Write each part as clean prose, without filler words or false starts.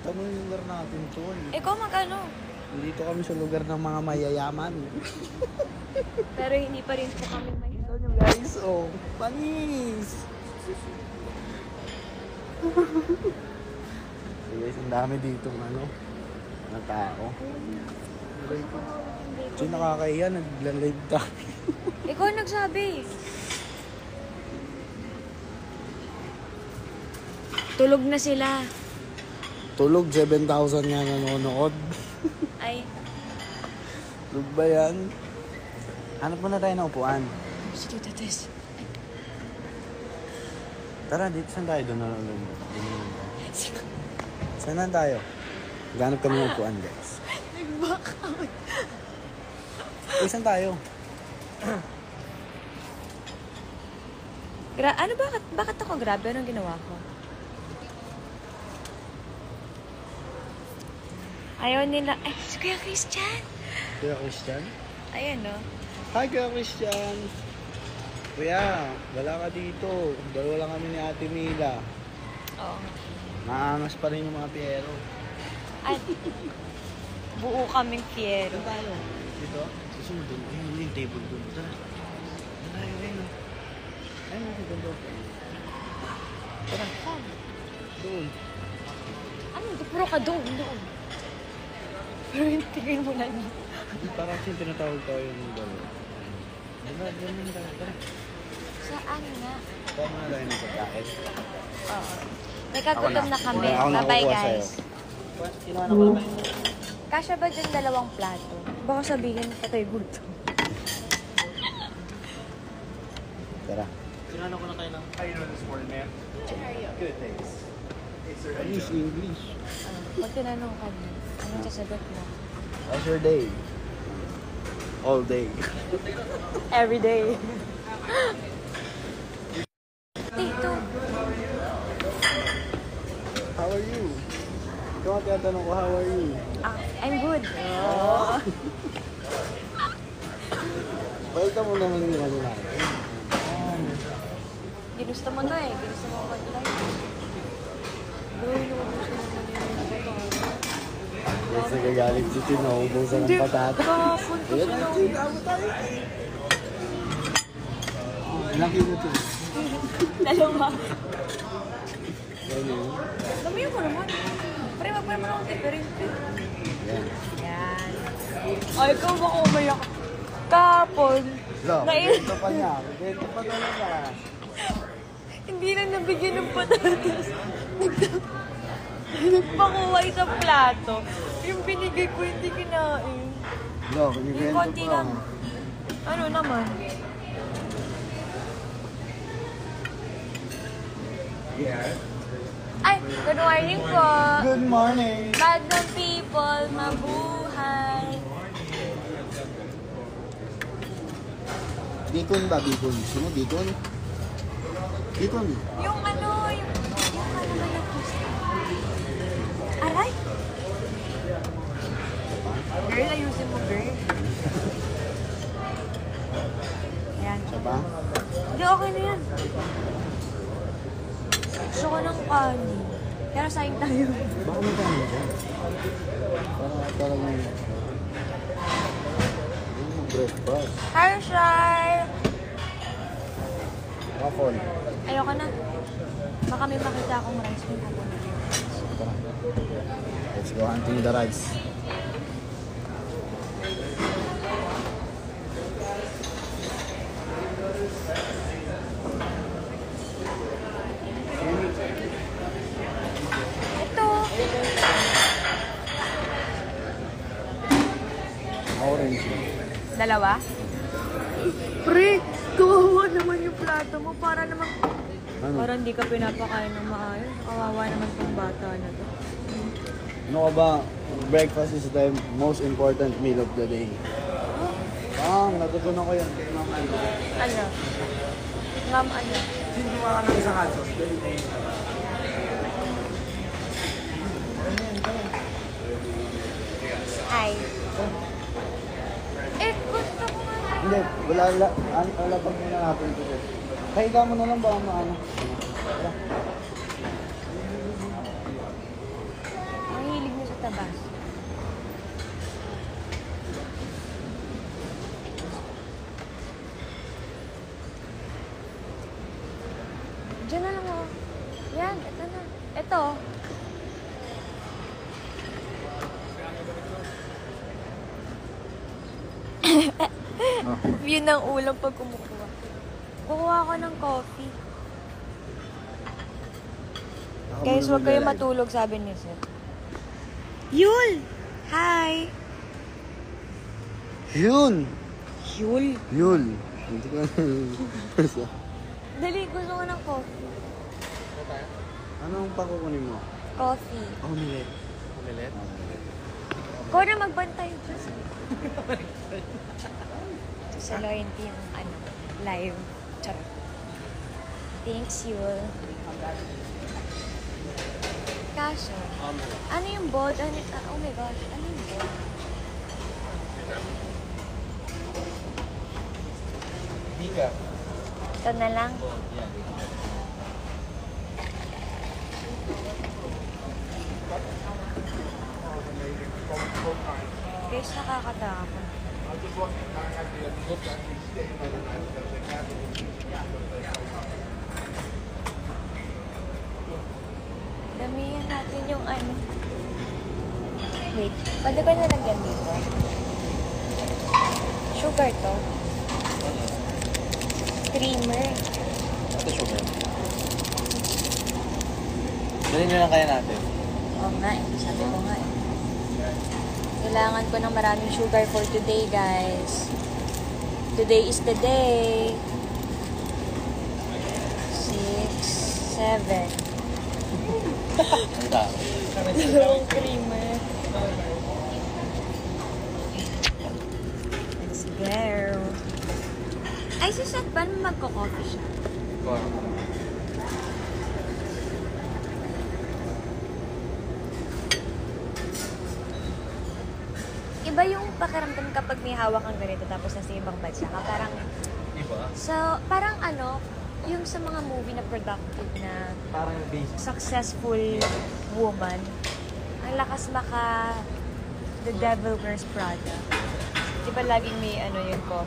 Ito mo yung lugar natin, tol. Ikaw mag-ano? Dito kami sa lugar ng mga mayayaman. Pero hindi pa rin po kami may... Ito nyo guys, oh. Panis! So guys, ang dami dito ano, na tao. So nakakahiya, nagla-live tayo. Ikaw nagsabi. Tulog na sila. Tulog, 7,000 nga nanonood. Ay. Tulog ba yan? Hanap muna tayo ng upuan. Sige, Tates. Tara, dito saan tayo? Doon na lang. Saan na tayo? Ganap kami ng upuan, guys. Nag-back out. Saan tayo? Ano bakit ako grabe? Anong ginawa ko? Ayaw nila. Ay, si Kuya Christian. Kuya Christian? Ayan, no? Hi, Kuya Christian. Kuya, wala ka dito. Dalawa lang kami ni Ate Mila. Oo. Maangas pa rin yung mga piyero. Ay, buo kaming fiero. Saan tayo? Dito? Susunod doon. Ayun, yung table doon. Tara. Tara, ayun. Ayun, ayun, doon. Tara. Doon. Ano? Puro ka doon. Pero yung tingin mo na niya. Parang kasi tinatawag tayo ng dalawa. Tara. Saan nga? Tara na tayo ng pagkain. Oo. Nagkagutom na kami. Ako na Bye-bye, kukuha sa'yo. guys. Kinuha na ko naman. Kasya ba dyan 2 plato? Baka sabihin patay gutom. Tara. Sinano ko na kayo ng how you doing this morning, man? Good, thanks. Hey, sir, how you English, doing? English. Pag tinanong ka niya, anong sasagot mo? How's your day? All day. Every day. Dito. How are you? Ikaw ang tinatanong ko, how are you? I'm good. Welcome mo naman yung ano natin. Ginusto mo to eh. Ginusto mo mag-live. Bro, gusto mo Yes, nagagalit si Tino. Ubusan ng patata. Kahapon ko Ayan, siya. Tino. Amo tayo. Ilang kilo ito? 2. Ano? Damihan mo naman. Pre, magpare mo ng diferente. Yan. Yan. Ay, ikaw baka umayak. Kahapon. So, ito pa niya. Ito pa talaga. Hindi na nabigyan ng patatas. Nagpakuha isang plato. Yung binigay ko hindi kinain. No, Yung konti lang. Ano naman? Yeah. Ay, good morning po. Good morning. Madam people, mabuhay. Bicon ba? Bicon. Sino? Bicon? Bicon. Yung ano ba yung gusto? Aray! Girl, ayusin mo, girl. Ayan. Siya ba? Hindi, okay na yan. Gusto ko ng kanin. Pero sayang tayo. Baka may kanin dyan. Para lang breakfast. Hi, Shai! Waffle. Ayoko na. Baka may makita akong rice cream ako. Tara. Let's go hunting the rice. Ito. Orange. 2? Pre, kawawa naman yung plato mo. Para naman... Ano? Parang hindi ka pinapakain ng maayos. Kawawa naman tong bata na to. Ano ka ba? Breakfast is the most important meal of the day. Natutunan ko yan kay Ma'am Ano. Ano? Ma'am, ano? Hindi ka ng isang hot sauce. Ay. Eh, gusto ko nga. Hindi, wala pag muna natin ito. Kahiga mo na lang ba ang ano? Ay, Tabas. Diyan na lang oh. Yan, ito na. Ito. View ng ulam pag kumukuha. Kukuha ako ng coffee. Guys, huwag kayo matulog, sabi ni Sir. Yul! Hi! Yun! Yul! Yun! Hindi ko Dali, gusto ko ng coffee. Anong pakukunin mo? Coffee. Omelette. Omelette? Ikaw na magbantay. Sa loyalty yung ano, live. Charot. Thanks, Yul. Kaso, ano yung bold? Ano, oh my gosh, ano yung bold? Dika. Ito na lang. Guys, nakakatakot. Damihan natin yung ano. Wait, pwede ba nalagyan dito? Sugar to. Creamer. Ito sugar. Dali nyo lang kaya natin. Oo nga eh, sabi ko nga eh. Kailangan ko ng maraming sugar for today, guys. Today is the day. 6, 7. Ang dami. Dalawang creamer. Let's go. Ay, si Seth ba magko-coffee siya? Iba yung pakiramdam kapag may hawak kang ganito tapos nasa ibang bansa ka. Parang, Iba? so, parang ano, yung sa mga movie na productive na Parang basic. successful woman, ang lakas maka The Devil Wears Prada. Di ba laging may ano yun ko?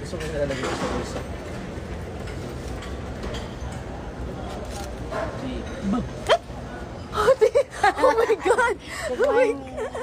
Gusto ko nilalagay ko sa puso. Oh my God! Oh my God!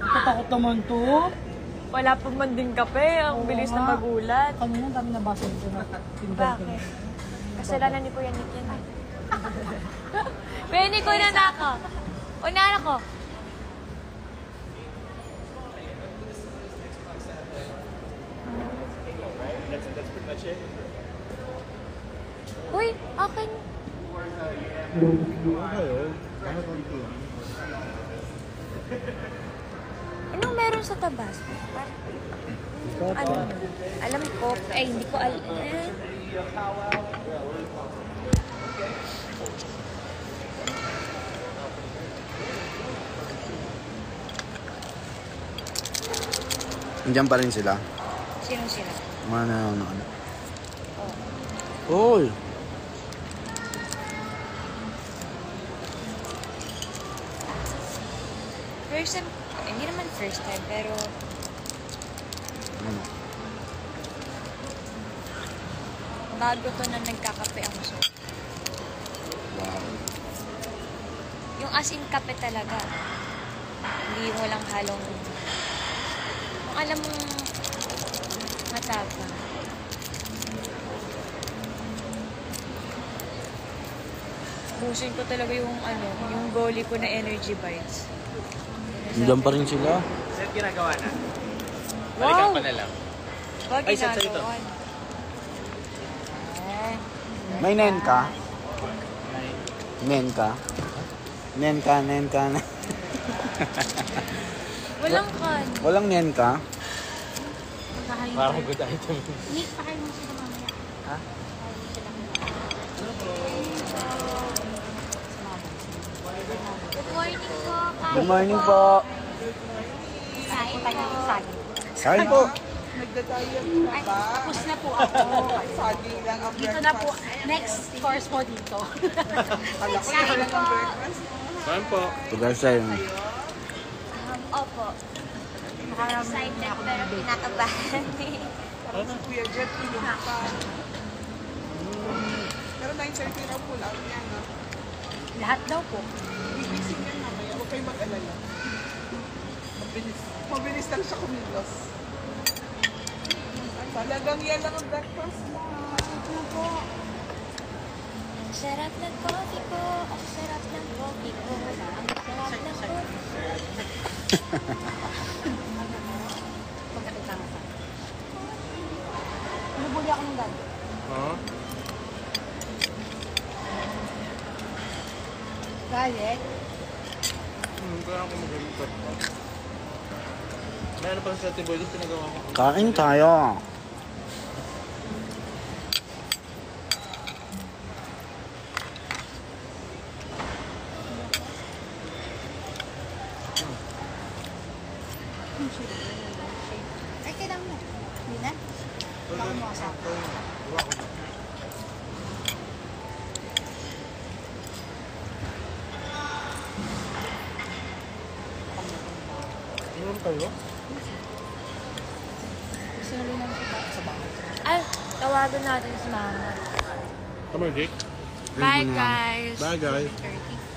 Tatakot naman to. Wala pang manding kape. Ang bilis na magulat. Kanina dami na baso dito na tindahan ko. Bakit? Kasalanan ni Kuya Nick yan eh. Penny ko na ako. Unahan ako. That's pretty much it. Uy, akin. Anong meron sa Tabasco? Ano? Alam ko. Ay, hindi ko alam. Andiyan pa rin sila. Sino sila? Mga nanonood. Oy! First time, hindi naman first time, pero Ano? bago to na nagkakape ako. So, Wow. yung as in kape talaga. Hindi mo lang halong, kung alam mong matapang. Busin ko talaga yung ano, yung goalie ko na energy bites. Andiyan pa rin sila. Sir, ginagawa na. Wow! Balikan pa na lang. Wag Ay, sa ito. ginagawa. May nen ka? Nen ka? Nen ka, nen ka. Walang kan. Walang nen ka? Parang good item. Nick, pakain mo sila mamaya. Ha? Good morning po. Good morning po. Kain tayo ng saging. Kain po. Nagdadayag na ba? Tapos na po ako. Saging lang ang Dito breakfast. na po. Next course po dito. Kala ko na lang ang breakfast. Saan po? Tugal sa'yo. Opo. Excited pero kinakabahan eh. Parang si Kuya Jet, tulog pa. Pero 9:30 raw po lang yan. Ha? Lahat daw po. Gigising yan mamaya. Huwag kayong mag-alala. Mabilis lang siya kumilos. Talagang yan lang ang breakfast mo. Ang sarap ng coffee ko. Ang sarap ng coffee ko. Ang sarap ng coffee. Pagkakita nga sa. Nabuli ako ng dad. Huh? Galit. Kaya ako mag-iikot. Meron pa sa Ate Boy doon pinagawa ko. Kain tayo. Ay, kailangan mo. Hindi na? Kailangan mo kasama. Meron kayo? Sinuli namin sa bahay. Ay, tawagan natin si mama. Come on, Jake. Bye, guys. Bye, guys. 30.